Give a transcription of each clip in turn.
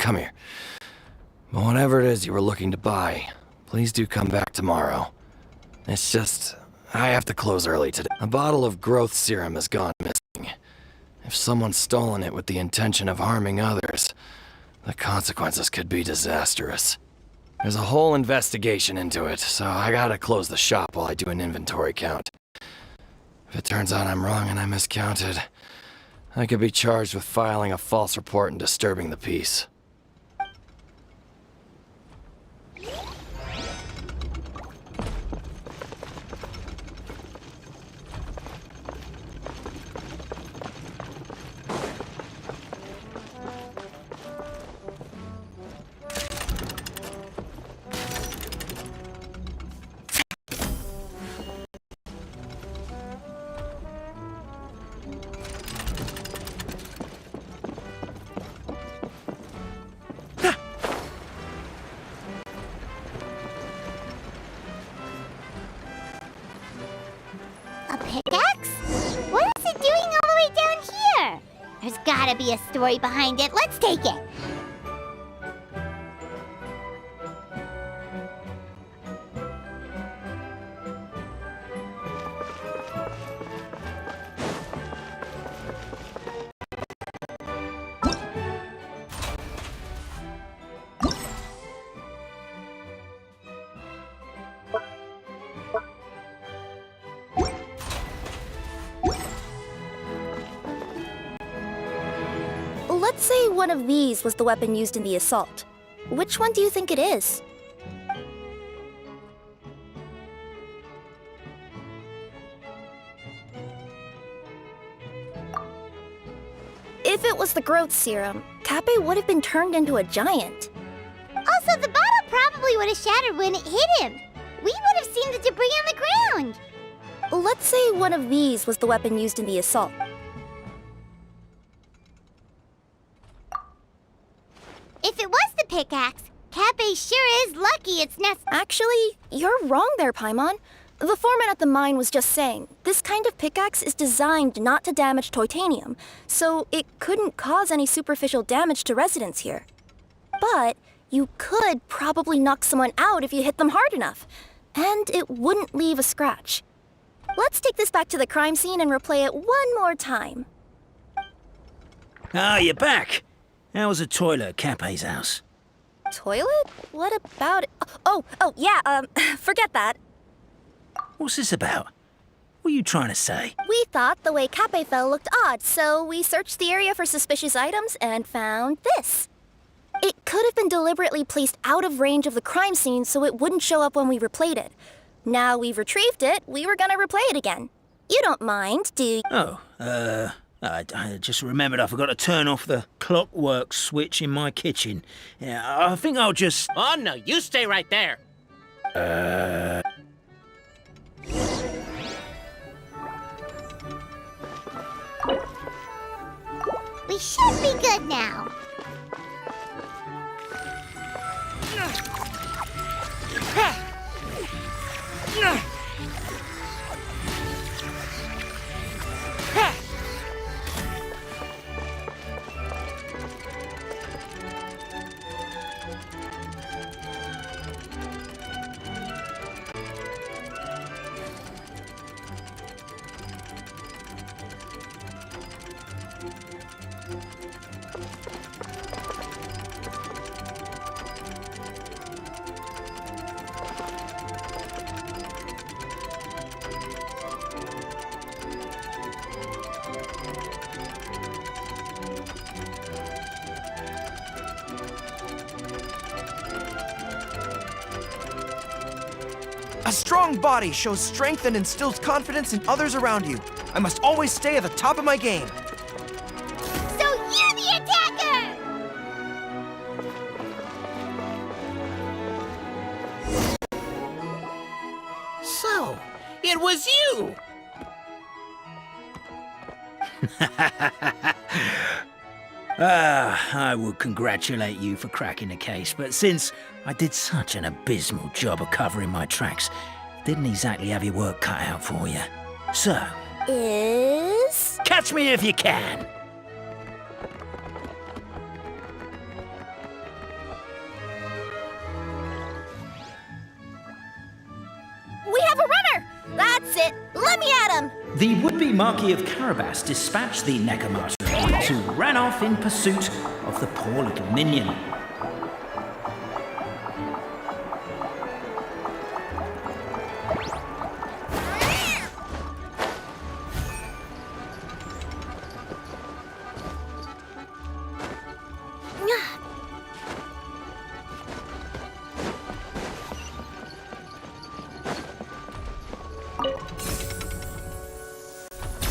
come here. But whatever it is you were looking to buy, please do come back tomorrow. It's just, I have to close early today. A bottle of growth serum has gone missing. If someone's stolen it with the intention of harming others, the consequences could be disastrous. There's a whole investigation into it, so I gotta close the shop while I do an inventory count. If it turns out I'm wrong and I miscounted, I could be charged with filing a false report and disturbing the peace. Pickaxe? What is it doing all the way down here? There's gotta be a story behind it. Let's take it. Let's say one of these was the weapon used in the assault. Which one do you think it is? If it was the growth serum, Kappe would have been turned into a giant. Also, the bottle probably would have shattered when it hit him. We would have seen the debris on the ground. Let's say one of these was the weapon used in the assault. If it was the pickaxe, Kappe sure is lucky it's Actually, you're wrong there, Paimon. The foreman at the mine was just saying, this kind of pickaxe is designed not to damage titanium, so it couldn't cause any superficial damage to residents here. But you could probably knock someone out if you hit them hard enough, and it wouldn't leave a scratch. Let's take this back to the crime scene and replay it one more time. Ah, you're back. How was the toilet at Kappe's house? Toilet? What about it? Oh, yeah, forget that. What's this about? What are you trying to say? We thought the way Kappe fell looked odd, so we searched the area for suspicious items and found this. It could have been deliberately placed out of range of the crime scene so it wouldn't show up when we replayed it. Now we've retrieved it, we were gonna replay it again. You don't mind, do you? Oh, I just remembered I forgot to turn off the clockwork switch in my kitchen. Yeah, I think I'll just... Oh, no, you stay right there. We should be good now. A strong body shows strength and instills confidence in others around you. I must always stay at the top of my game. So you're the attacker! So, it was you! I would congratulate you for cracking the case, but since I did such an abysmal job of covering my tracks, didn't exactly have your work cut out for you. So, Is... catch me if you can! That's it! Let me at him! The would-be Marquis of Carabas dispatched the Necromancer, who ran off in pursuit of the poor little minion.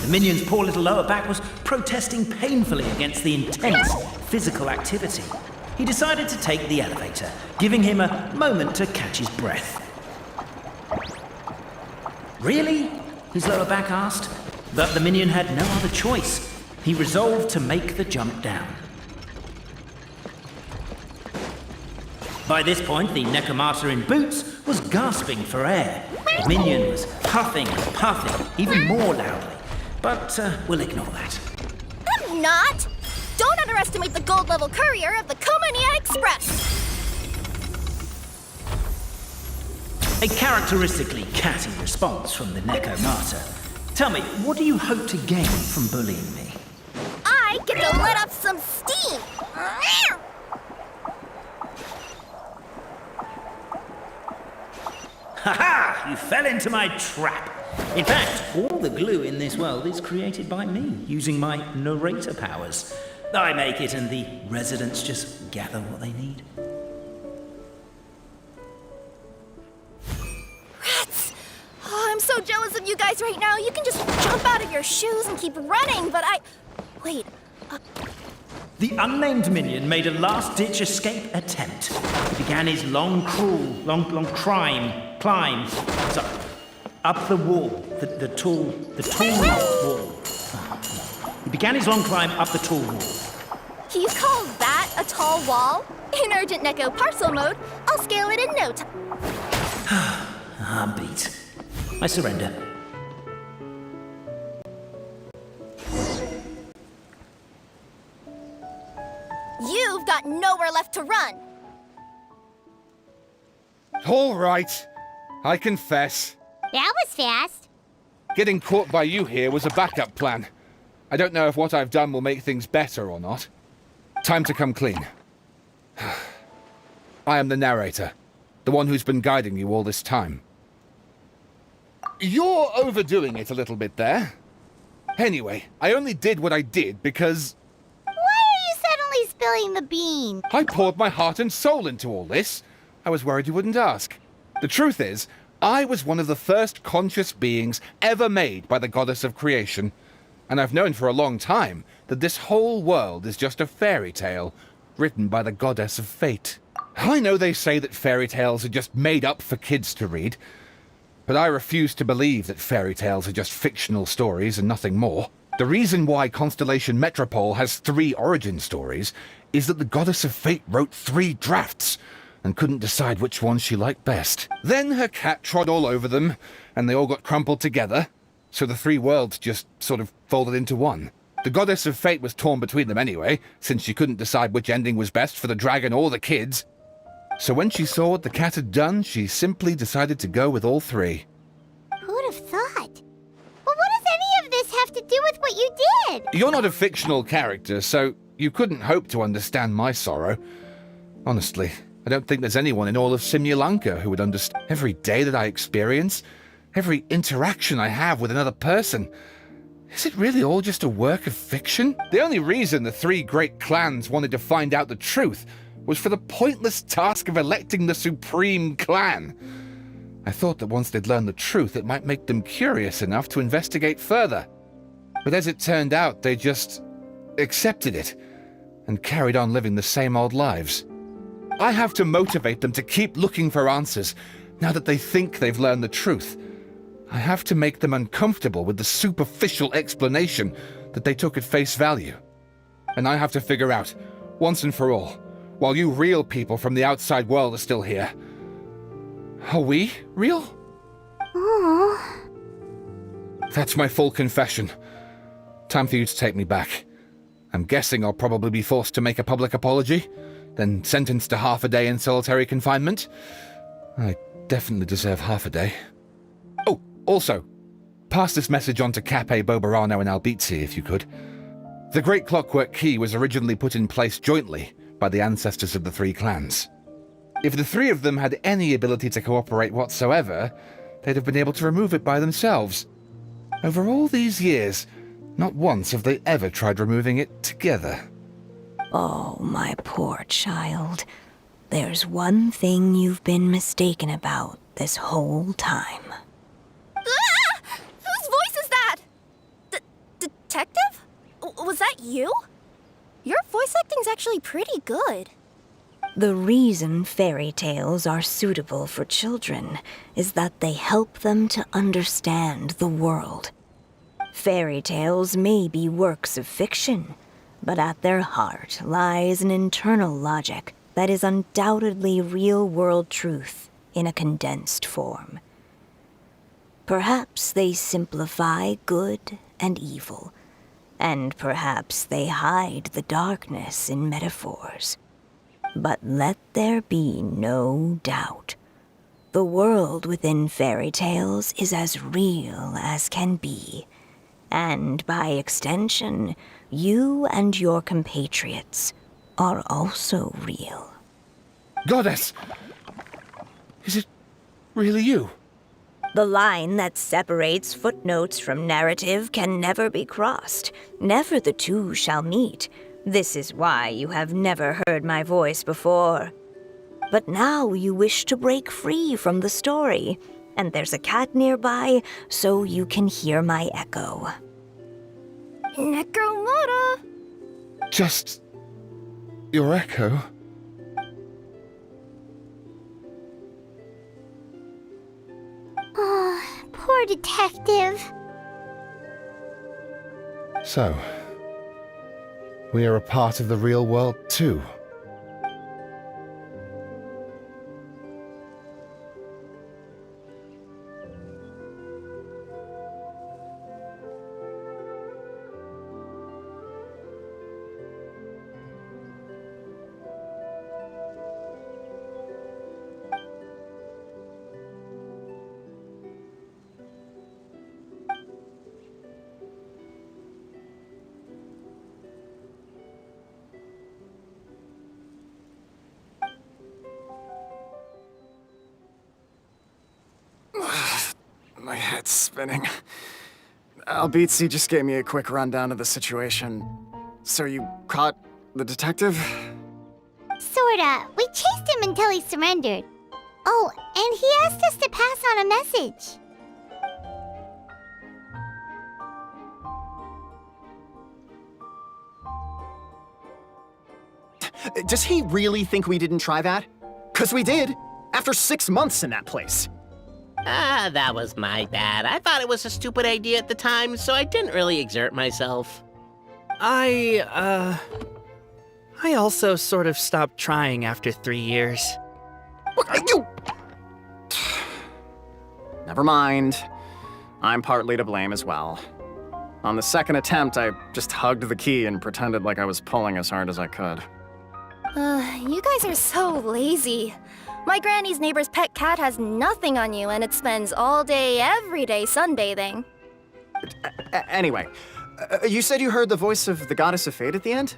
The minion's poor little lower back was protesting painfully against the intense physical activity. He decided to take the elevator, giving him a moment to catch his breath. Really? His lower back asked. But the minion had no other choice. He resolved to make the jump down. By this point, the Necromancer in boots was gasping for air. The minion was huffing and puffing, even more loudly. But we'll ignore that. I'm not! Don't underestimate the gold-level courier of the Komania Express! A characteristically catty response from the Necromancer. Tell me, what do you hope to gain from bullying me? I get to let off some steam! Ha-ha! You fell into my trap. In fact, all the glue in this world is created by me, using my narrator powers. I make it and the residents just gather what they need. Rats! Oh, I'm so jealous of you guys right now. You can just jump out of your shoes and keep running, but Wait. The unnamed minion made a last-ditch escape attempt. He began his long climb. Sorry. Up the wall, the tall wall. He began his long climb up the tall wall. You call that a tall wall? In urgent Neko parcel mode, I'll scale it in no time. Beat. I surrender. You've got nowhere left to run. All right. I confess. That was fast. Getting caught by you here was a backup plan. I don't know if what I've done will make things better or not. Time to come clean. I am the narrator, the one who's been guiding you all this time. You're overdoing it a little bit there. Anyway, I only did what I did because Why are you suddenly spilling the beans? I poured my heart and soul into all this. I was worried you wouldn't ask. The truth is, I was one of the first conscious beings ever made by the goddess of creation. And I've known for a long time that this whole world is just a fairy tale written by the goddess of fate. I know they say that fairy tales are just made up for kids to read, but I refuse to believe that fairy tales are just fictional stories and nothing more. The reason why Constellation Metropole has 3 origin stories is that the goddess of fate wrote 3 drafts and couldn't decide which one she liked best. Then her cat trod all over them, and they all got crumpled together, so the 3 worlds just sort of folded into one. The goddess of fate was torn between them anyway, since she couldn't decide which ending was best for the dragon or the kids. So when she saw what the cat had done, she simply decided to go with all 3. Who'd have thought? Well, what does any of this have to do with what you did? You're not a fictional character, so you couldn't hope to understand my sorrow. Honestly, I don't think there's anyone in all of Simulanka who would understand. Every day that I experience, every interaction I have with another person, is it really all just a work of fiction? The only reason the 3 great clans wanted to find out the truth was for the pointless task of electing the supreme clan. I thought that once they'd learned the truth, it might make them curious enough to investigate further. But as it turned out, they just accepted it and carried on living the same old lives. I have to motivate them to keep looking for answers now that they think they've learned the truth. I have to make them uncomfortable with the superficial explanation that they took at face value. And I have to figure out, once and for all, while you real people from the outside world are still here, are we real? Aww. That's my full confession. Time for you to take me back. I'm guessing I'll probably be forced to make a public apology, then sentenced to half a day in solitary confinement. I definitely deserve half a day. Oh, also, Pass this message on to Cape, Bobarano, and Albizzi, if you could. The Great Clockwork Key was originally put in place jointly by the ancestors of the three clans. If the three of them had any ability to cooperate whatsoever, they'd have been able to remove it by themselves. Over all these years, not once have they ever tried removing it together. Oh, my poor child. There's one thing you've been mistaken about this whole time. Ah! Whose voice is that? Detective? Was that you? Your voice acting's actually pretty good. The reason fairy tales are suitable for children is that they help them to understand the world. Fairy tales may be works of fiction, but at their heart lies an internal logic that is undoubtedly real-world truth in a condensed form. Perhaps they simplify good and evil, and perhaps they hide the darkness in metaphors. But let there be no doubt. The world within fairy tales is as real as can be. And by extension, you and your compatriots are also real. Goddess! Is it really you? The line that separates footnotes from narrative can never be crossed. Never the two shall meet. This is why you have never heard my voice before. But now you wish to break free from the story, and there's a cat nearby, so you can hear my echo. Necromora! Just your echo? Oh, poor detective. So, we are a part of the real world too. My head's spinning. Albizzi just gave me a quick rundown of the situation. So you caught the detective? Sorta. We chased him until he surrendered. Oh, and he asked us to pass on a message. Does he really think we didn't try that? 'Cause we did, after 6 months in that place. Ah, that was my bad. I thought it was a stupid idea at the time, so I didn't really exert myself. I also sort of stopped trying after 3 years. You... Never mind. I'm partly to blame as well. On the second attempt, I just hugged the key and pretended like I was pulling as hard as I could. You guys are so lazy. My granny's neighbor's pet cat has nothing on you, and it spends all day, every day sunbathing. Anyway, you said you heard the voice of the Goddess of Fate at the end?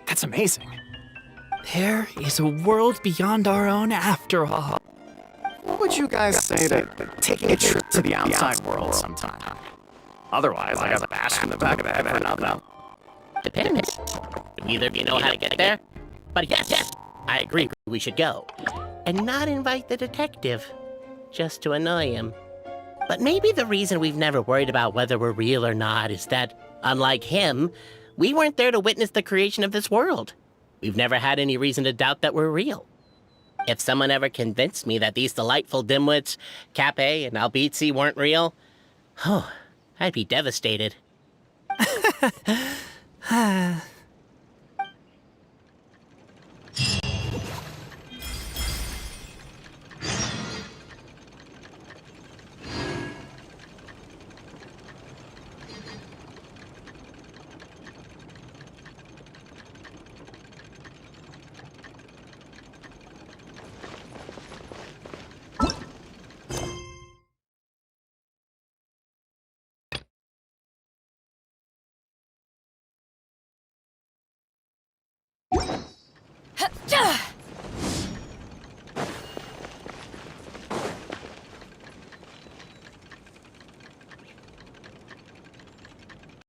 That's amazing. There is a world beyond our own after all. What would you guys say to taking a trip to the outside world sometime? Otherwise, I got bashed in the back of the head for nothing. Depends. Neither of you know how to get there. But yes, I agree we should go. And not invite the detective, just to annoy him. But maybe the reason we've never worried about whether we're real or not is that, unlike him, we weren't there to witness the creation of this world. We've never had any reason to doubt that we're real. If someone ever convinced me that these delightful dimwits, Cape and Albizzi, weren't real, oh, I'd be devastated. Ugh.